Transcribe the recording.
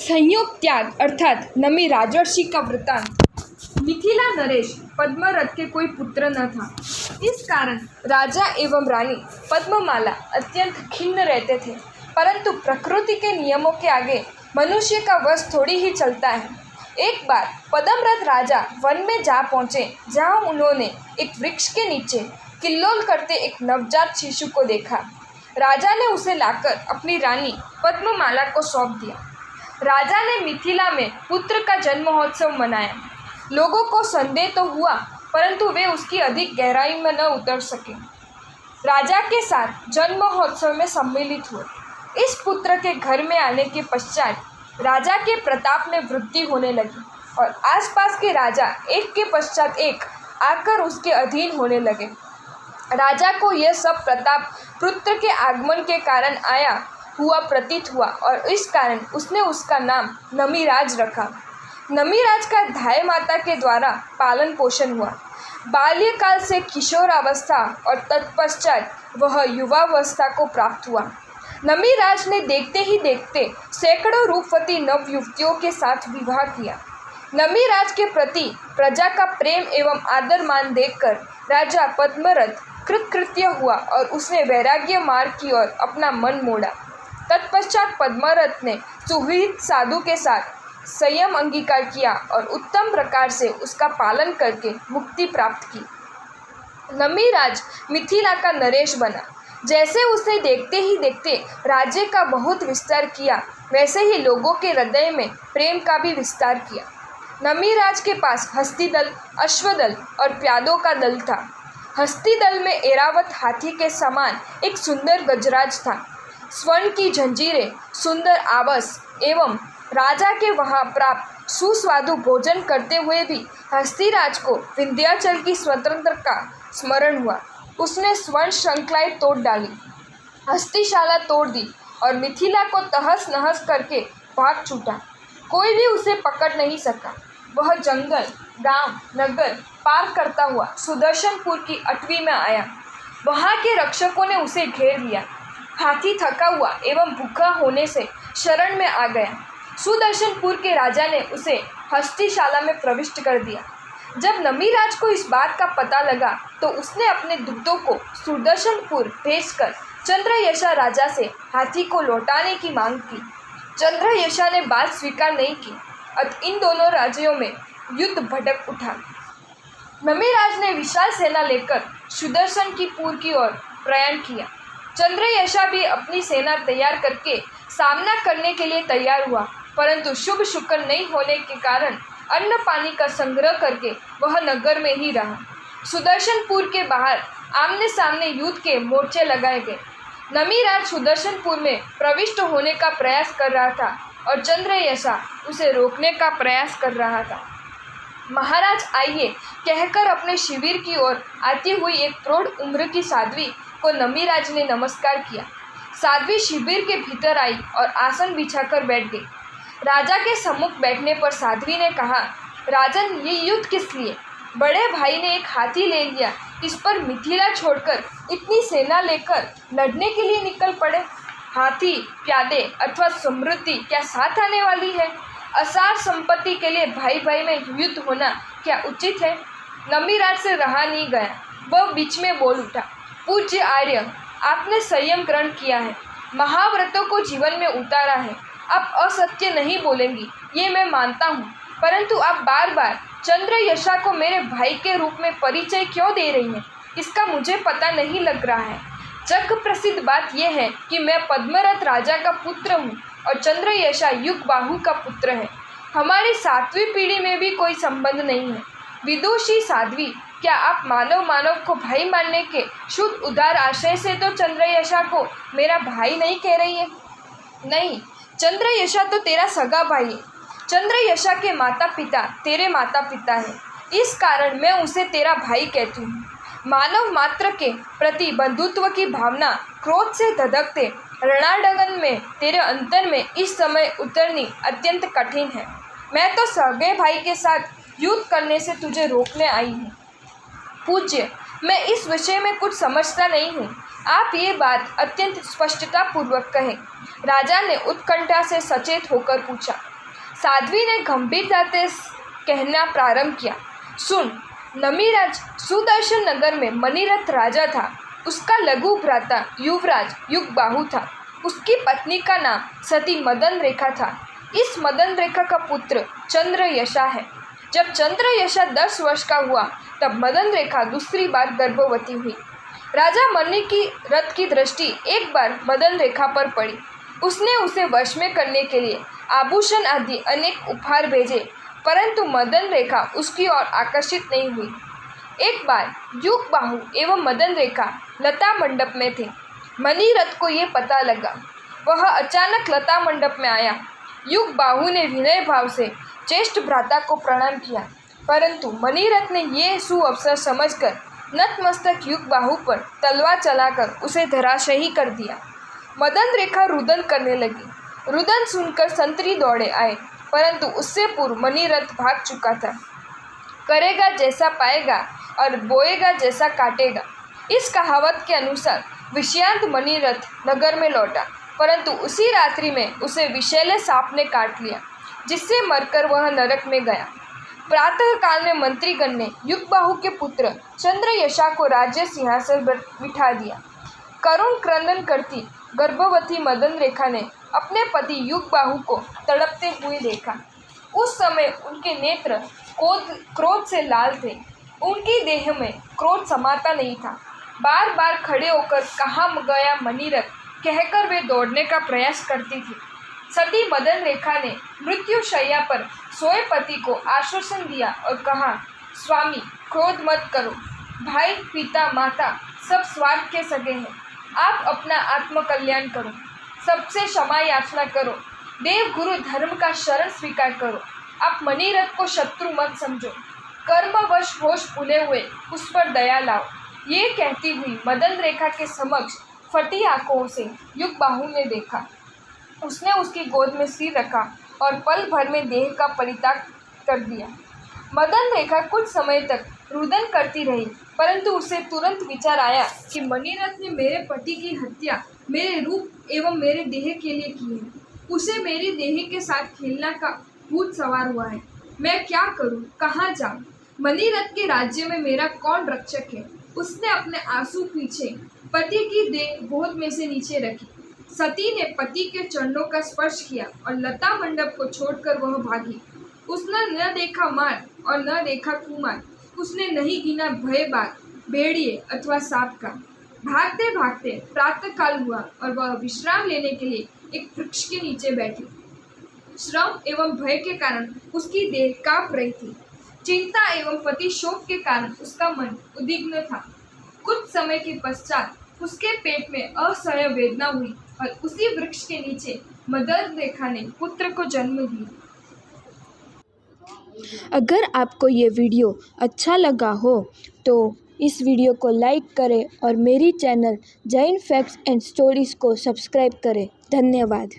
संयोग त्याग अर्थात नमी राजर्षि का वृत्तांत। मिथिला नरेश पद्मरथ के कोई पुत्र न था। इस कारण राजा एवं रानी पद्ममाला अत्यंत खिन्न रहते थे, परंतु प्रकृति के नियमों के आगे मनुष्य का वश थोड़ी ही चलता है। एक बार पद्मरथ राजा वन में जा पहुँचे, जहाँ उन्होंने एक वृक्ष के नीचे किल्लोल करते एक नवजात शिशु को देखा। राजा ने उसे लाकर अपनी रानी पद्ममाला को सौंप दिया। राजा ने मिथिला में पुत्र का जन्म महोत्सव मनाया। लोगों को संदेह तो हुआ, परंतु वे उसकी अधिक गहराई में न उतर सके। राजा के साथ जन्म महोत्सव में सम्मिलित हुए। इस पुत्र के घर में आने के पश्चात राजा के प्रताप में वृद्धि होने लगी और आसपास के राजा एक के पश्चात एक आकर उसके अधीन होने लगे। राजा को यह सब प्रताप पुत्र के आगमन के कारण आया हुआ प्रतीत हुआ और इस कारण उसने उसका नाम नमीराज रखा। नमीराज का धाय माता के द्वारा पालन पोषण हुआ। बाल्यकाल से किशोरावस्था और तत्पश्चात वह युवावस्था को प्राप्त हुआ। नमीराज ने देखते ही देखते सैकड़ों रूपवती नव युवतियों के साथ विवाह किया। नमीराज के प्रति प्रजा का प्रेम एवं आदर मान देखकर राजा पद्मरथ कृतकृत्य हुआ और उसने वैराग्य मार्ग की ओर अपना मन मोड़ा। तत्पश्चात पद्मरथ ने सुहृद साधु के साथ संयम अंगीकार किया और उत्तम प्रकार से उसका पालन करके मुक्ति प्राप्त की। नमीराज मिथिला का नरेश बना। जैसे उसने देखते ही देखते राज्य का बहुत विस्तार किया, वैसे ही लोगों के हृदय में प्रेम का भी विस्तार किया। नमीराज के पास हस्ती दल, अश्वदल और प्यादों का दल था। हस्ती दल में एरावत हाथी के समान एक सुंदर गजराज था। स्वर्ण की जंजीरें, सुंदर आवास एवं राजा के वहाँ प्राप्त सुस्वादु भोजन करते हुए भी हस्तीराज को विंध्याचल की स्वतंत्रता का स्मरण हुआ। उसने स्वर्ण श्रृंखलाएं तोड़ डाली, हस्तीशाला तोड़ दी और मिथिला को तहस नहस करके भाग छूटा। कोई भी उसे पकड़ नहीं सका। वह जंगल, गांव, नगर पार करता हुआ सुदर्शनपुर की अटवी में आया। वहाँ के रक्षकों ने उसे घेर लिया। हाथी थका हुआ एवं भूखा होने से शरण में आ गया। सुदर्शनपुर के राजा ने उसे हस्तीशाला में प्रविष्ट कर दिया। जब नमीराज को इस बात का पता लगा तो उसने अपने दूतों को सुदर्शनपुर भेजकर चंद्रयशा राजा से हाथी को लौटाने की मांग की। चंद्रयशा ने बात स्वीकार नहीं की। अतः इन दोनों राज्यों में युद्ध भड़क उठा। नमीराज ने विशाल सेना लेकर सुदर्शनपुर की ओर प्रयाण किया। चंद्रयशा भी अपनी सेना तैयार करके सामना करने के लिए तैयार हुआ, परंतु शुभ शुक्र नहीं होने के कारण अन्न पानी का संग्रह करके वह नगर में ही रहा। सुदर्शनपुर के बाहर आमने सामने युद्ध के मोर्चे लगाए गए। नमीराज सुदर्शनपुर में प्रविष्ट होने का प्रयास कर रहा था और चंद्रयशा उसे रोकने का प्रयास कर रहा था। महाराज आइए कहकर अपने शिविर की ओर आती हुई एक प्रौढ़ उम्र की साध्वी को नमीराज ने नमस्कार किया। साध्वी शिविर के भीतर आई और आसन बिछाकर बैठ गई। राजा के सम्मुख बैठने पर साध्वी ने कहा, राजन, ये युद्ध किस लिए? बड़े भाई ने एक हाथी ले लिया, इस पर मिथिला छोड़कर इतनी सेना लेकर लड़ने के लिए निकल पड़े। हाथी, प्यादे अथवा समृद्धि क्या साथ आने वाली है? असार संपत्ति के लिए भाई भाई में युद्ध होना क्या उचित है? नमीराज से रहा नहीं गया। वह बीच में बोल उठा, पूज्य आर्य, आपने संयम ग्रहण किया है, महाव्रतों को जीवन में उतारा है। आप असत्य नहीं बोलेंगी, ये मैं मानता हूँ, परंतु आप बार बार चंद्रयशा को मेरे भाई के रूप में परिचय क्यों दे रही हैं? इसका मुझे पता नहीं लग रहा है। जग प्रसिद्ध बात यह है कि मैं पद्मरथ राजा का पुत्र हूँ और चंद्रयशा युगबाहु का पुत्र है। हमारी 7वीं पीढ़ी में भी कोई संबंध नहीं है। विदुषी साध्वी, क्या आप मानव को भाई मानने के शुद्ध उदार आशय से तो चंद्रयशा को मेरा भाई नहीं कह रही है? नहीं, चंद्रयशा तो तेरा सगा भाई है। चंद्रयशा के माता पिता तेरे माता पिता हैं, इस कारण मैं उसे तेरा भाई कहती हूँ। मानव मात्र के प्रति बंधुत्व की भावना क्रोध से धधकते रणांगन में तेरे अंतर में इस समय उतरनी अत्यंत कठिन है। मैं तो सगे भाई के साथ युद्ध करने से तुझे रोकने आई हूँ। पूज्य, मैं इस विषय में कुछ समझता नहीं हूँ। आप ये बात अत्यंत स्पष्टता पूर्वक कहें। राजा ने उत्कंठा से सचेत होकर पूछा। साध्वी ने गंभीरता से कहना प्रारंभ किया, सुन, नमीराज सुदर्शन नगर में मणिरथ राजा था। उसका लघु भ्राता युवराज युगबाहु था। उसकी पत्नी का नाम सती मदन रेखा था। इस मदन रेखा का पुत्र चंद्रयशा है। जब चंद्रयशा 10 वर्ष का हुआ तब मदन रेखा दूसरी बार गर्भवती हुई। राजा मणिरथ की दृष्टि एक बार मदन रेखा पर पड़ी। उसने उसे वश में करने के लिए आभूषण आदि अनेक उपहार भेजे, परंतु मदन रेखा उसकी ओर आकर्षित नहीं हुई। एक बार युगबाहु एवं मदन रेखा लता मंडप में थे। मणिरथ को ये पता लगा। वह अचानक लता मंडप में आया। युगबाहु ने विनय भाव से ज्येष्ठ भ्राता को प्रणाम किया, परंतु मणिरथ ने ये सुअवसर समझकर नतमस्तक युगबाहु पर तलवार चलाकर उसे धराशायी कर दिया। मदन रेखा रुदन करने लगी। रुदन सुनकर संतरी दौड़े आए, परंतु उससे पूर्व मणिरथ भाग चुका था। करेगा जैसा पाएगा और बोएगा जैसा काटेगा, इस कहावत के अनुसार विषयांत मणिरथ नगर में लौटा, परंतु उसी रात्रि में उसे विषैले सांप ने काट लिया, जिससे मरकर वह नरक में गया। प्रातः काल में मंत्रीगण ने युगबाहु के पुत्र चंद्रयशा को राज्य सिंहासन पर बिठा दिया। करुण क्रंदन करती गर्भवती मदन रेखा ने अपने पति युगबाहु को तड़पते हुए देखा। उस समय उनके नेत्र क्रोध से लाल थे। उनकी देह में क्रोध समाता नहीं था। बार बार खड़े होकर कहाँ गया मणिरथ कहकर वे दौड़ने का प्रयास करती थी। सती मदन रेखा ने मृत्यु शैया पर सोए पति को आश्वासन दिया और कहा, स्वामी क्रोध मत करो, भाई पिता माता सब स्वार्थ के सगे हैं। आप अपना आत्मकल्याण करो, सबसे क्षमा याचना करो, देव गुरु धर्म का शरण स्वीकार करो। आप मणिरथ को शत्रु मत समझो, कर्मवश होश भूले हुए उस पर दया लाओ। ये कहती हुई मदन रेखा के समक्ष फटी आंखों से युगबाहु ने देखा। उसने उसकी गोद में सिर रखा और पल भर में देह का परित्याग कर दिया। मदन रेखा कुछ समय तक रुदन करती रही, परंतु उसे तुरंत विचार आया कि मणिरथ ने मेरे पति की हत्या मेरे रूप एवं मेरे देह के लिए की है। उसे मेरी देह के साथ खेलना का भूत सवार हुआ है। मैं क्या करूं, कहाँ जाऊं? मणिरथ के राज्य में मेरा कौन रक्षक है? उसने अपने आंसू पीछे पति की देह गोद में से नीचे रखी। सती ने पति के चरणों का स्पर्श किया और लता मंडप को छोड़कर वह भागी। उसने न देखा मार और न देखा कुमार। उसने नहीं गिना भय बाग, भेड़िए अथवा सांप का। भागते भागते प्रातः काल हुआ और वह विश्राम लेने के लिए एक वृक्ष के नीचे बैठी। श्रम एवं भय के कारण उसकी देह कांप रही थी। चिंता एवं पति शोक के कारण उसका मन उद्विग्न था। कुछ समय के पश्चात उसके पेट में असह्य वेदना हुई और उसी वृक्ष के नीचे मदन रेखा ने पुत्र को जन्म दिया। अगर आपको ये वीडियो अच्छा लगा हो तो इस वीडियो को लाइक करें और मेरी channel Jain facts and stories को सब्सक्राइब करें। धन्यवाद।